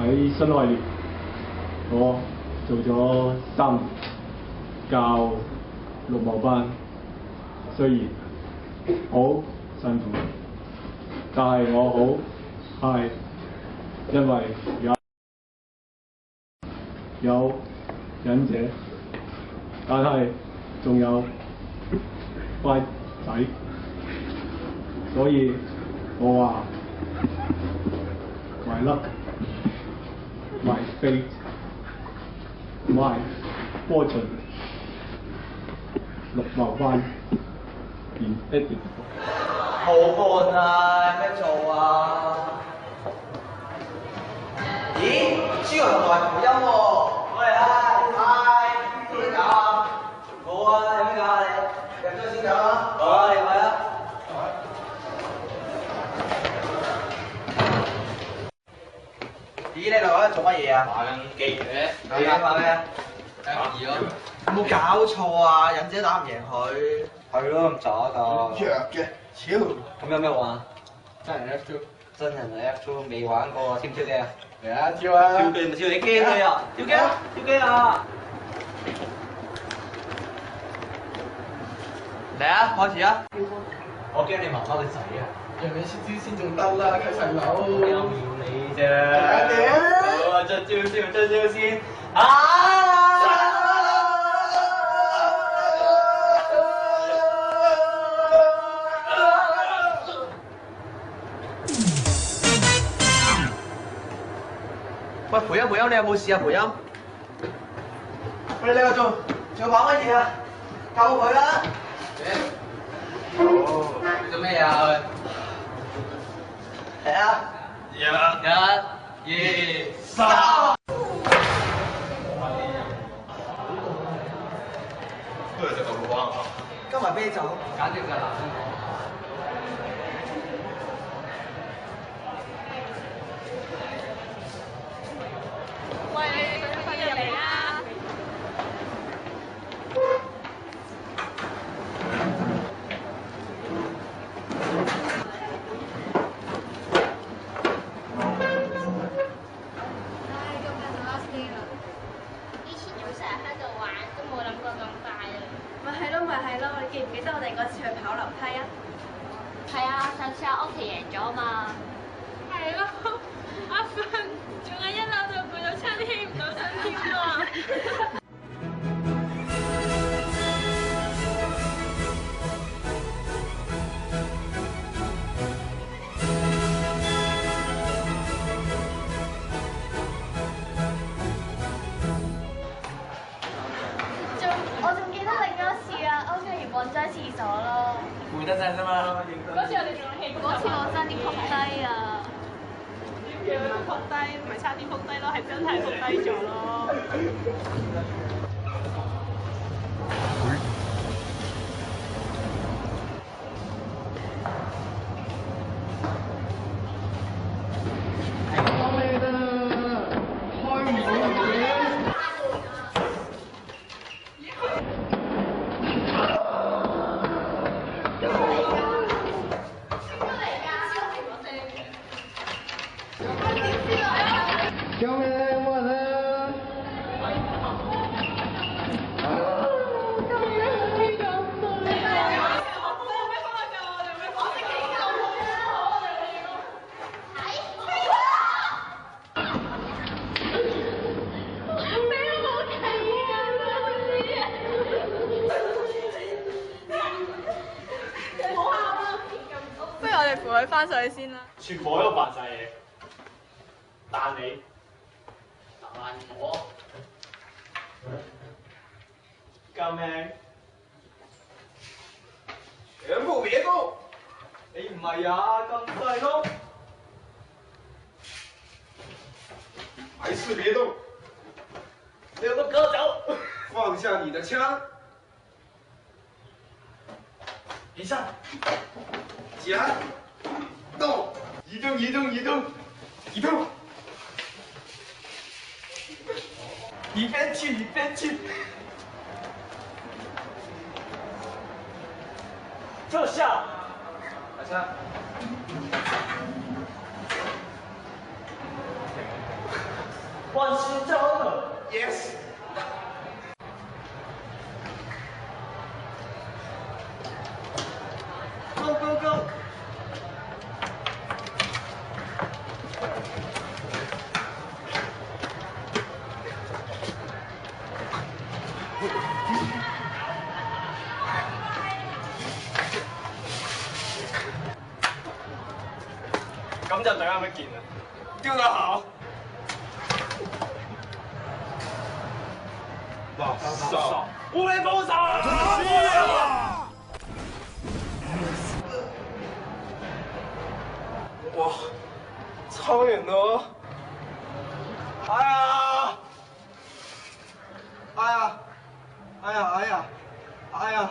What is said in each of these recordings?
喺新開年，我做咗3年教綠帽班，雖然好辛苦，但係我好 high，因為有忍者，但係仲有乖仔，所以我話 my luck, my fate, my fortune， 綠帽班 inevitable。好悶啊！有咩做啊？咦，朱紅同埋蒲音喎，過嚟啦！嗨，有咩搞啊？冇啊，有咩搞啊你？入咗先搞啦。好啊，你去啊。咦，你兩個做乜嘢啊？打緊機嘅。你打咩啊？打2咯。有冇搞錯啊？忍者打唔贏佢。係咯，咁渣㗎。弱嘅，超。咁有咩玩？真人 F2。真人 F2 未玩過，跳唔跳機啊？嚟啊，跳啊！跳機咪跳，你驚佢啊？跳機啊！跳機啊！嚟啊，開始啊！我驚你媽媽會死啊！讓你出招先仲得啦，契細佬。我有瞄你啫。好啊，出招先，出招先。啊！喂，培音，你有冇事啊？培音，喂，你兩個仲要玩乜嘢啊？救佢啦！哦，你做咩啊？嚟啊！1、2、3。都係隻豆腐花。加埋啤酒，簡直就係男人講。喂，你哋快啲入嚟啦！以前仲成日喺度玩，都冇諗過咁快啊！咪係咯，你記唔記得我哋嗰次去跑樓梯啊？係啊，上次阿屋企贏咗嘛。係咯，阿芬仲喺1樓度攰到差啲起唔到身添啊！我仲記得另一次啊，歐嘉怡暈咗喺廁所咯。攰得滯啫嘛。嗰次我哋仲氣，嗰次我爭啲撲低啊！點叫撲低？唔係差啲撲低咯，係真係撲低咗咯。救命啊！有冇人啊？不如我哋扶佢翻上去先啦。全部喺度扮晒嘢，彈你，彈我，救命！全部別動！你唔係啊，咁細碌，還是別動，你有冇搞走？放下你的槍，起身，夾，動，移動，移動，移動，移動。一邊去一邊去。坐下。大家。萬事周了 Yes。Go go go！咁就對啱一件啦。丟得好。垃圾！無理報仇！哇，超遠咯！哎呀！哎呀！哎呀！哎呀！哎呀！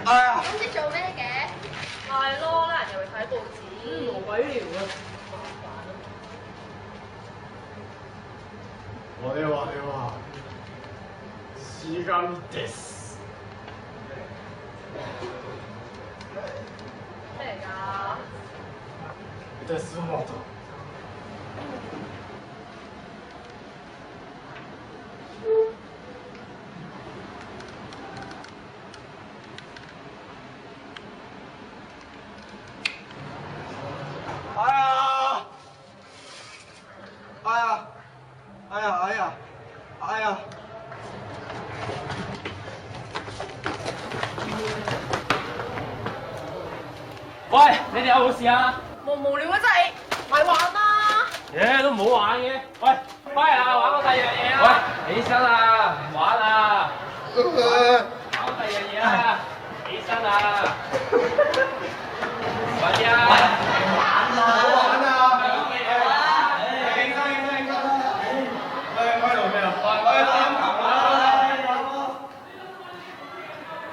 哎呀！咁你做咩嘅？係咯，拉人入去睇報紙，無鬼聊啊！我哋話時間です。咩嚟㗎？ですもの。哎呀！哎呀！哎呀！哎呀！哎呀！喂，你哋有冇事啊？無聊啊真係，咪玩啦！都唔好玩嘅。喂，翻嚟啦，玩個第二樣嘢啊！喂，起身啊，唔玩啊！玩個第二樣嘢啊！起身啊！快啲啊！玩啊！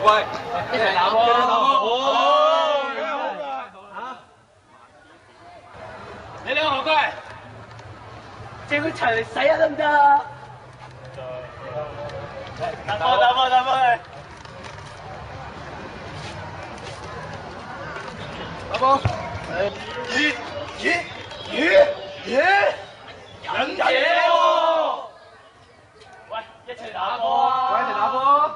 喂，一齊打波！你兩個學乖，借佢齊嚟洗下得唔得啊？打波！打波！忍者喎！喂，一齊打波啊！一齊打波！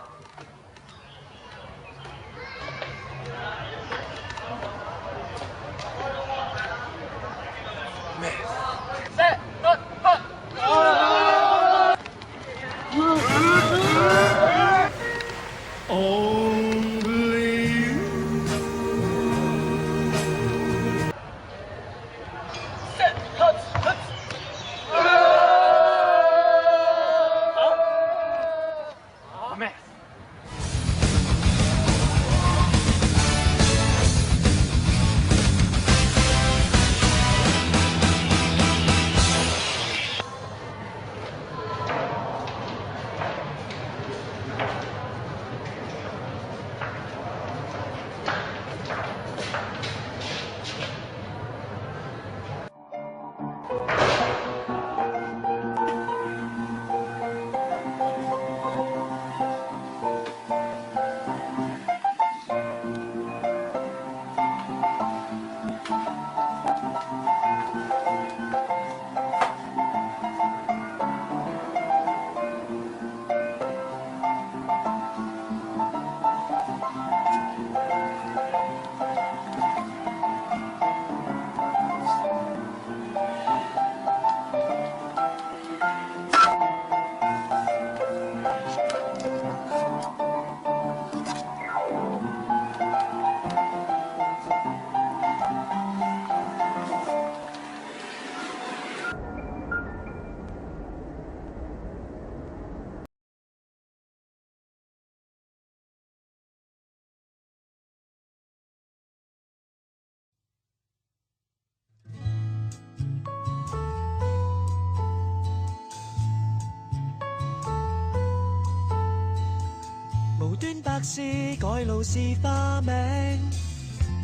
無端百事改路是花名，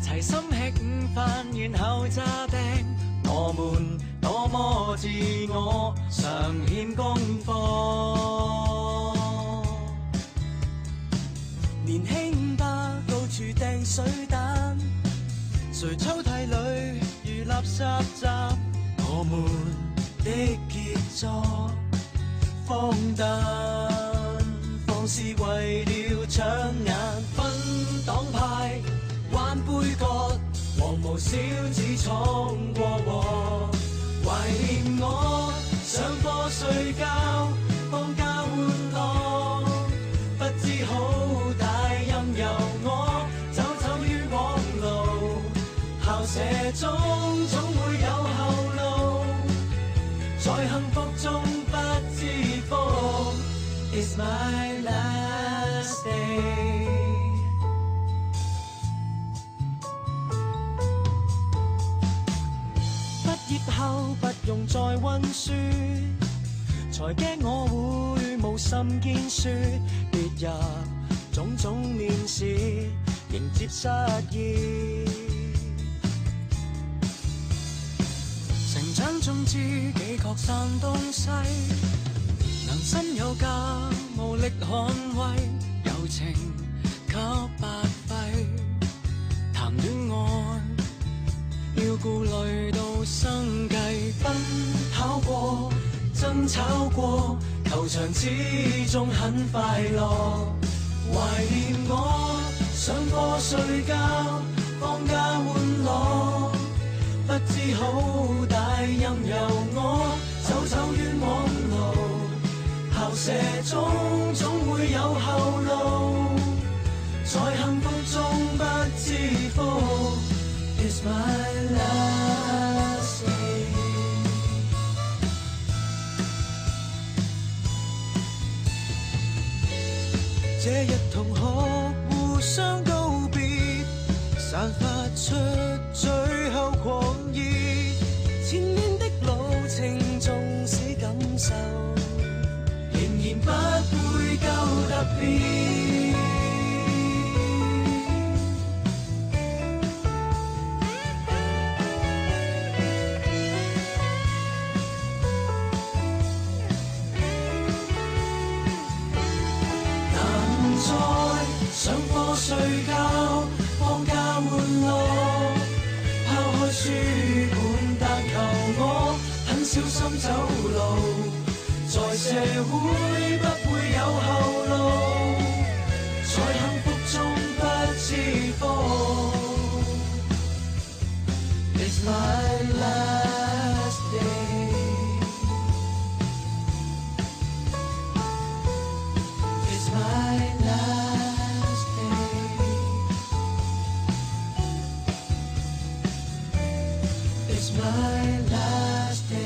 齊心吃午飯，然後詐病。我們多麼自我，常欠功課。年輕吧，到處掟水彈，誰抽屜裏如垃圾站。我們的傑作荒誕，放肆為了搶眼，分黨派玩杯葛，黃毛小子闖過禍，懷念我上課睡覺，放假玩樂，不知好大任由我走走於網路，校舍中總會有後路，在幸福中不知福。It's my last day。畢業後不用再溫書，才驚我會無心見樹，跌入種種面試，迎接失業。成長中知己各散東西，能心有價無力捍衛，友情給白費，談戀愛要顧慮到生計，奔跑過爭吵過，球場之中很快樂，懷念我上課睡覺，放假玩樂，不知好大任由我走走於網路，校舍中總會有後路，在幸福中不知福。It's my last day。這日同學互相告別，散發出最後狂熱，前面的路程縱使感受，仍然不會夠特別。上課睡覺，放假玩樂，拋開書本，但求我很小心走路，在社會不會有後路，在幸福中不知福。It's my last day。It's my last day。It's my last day。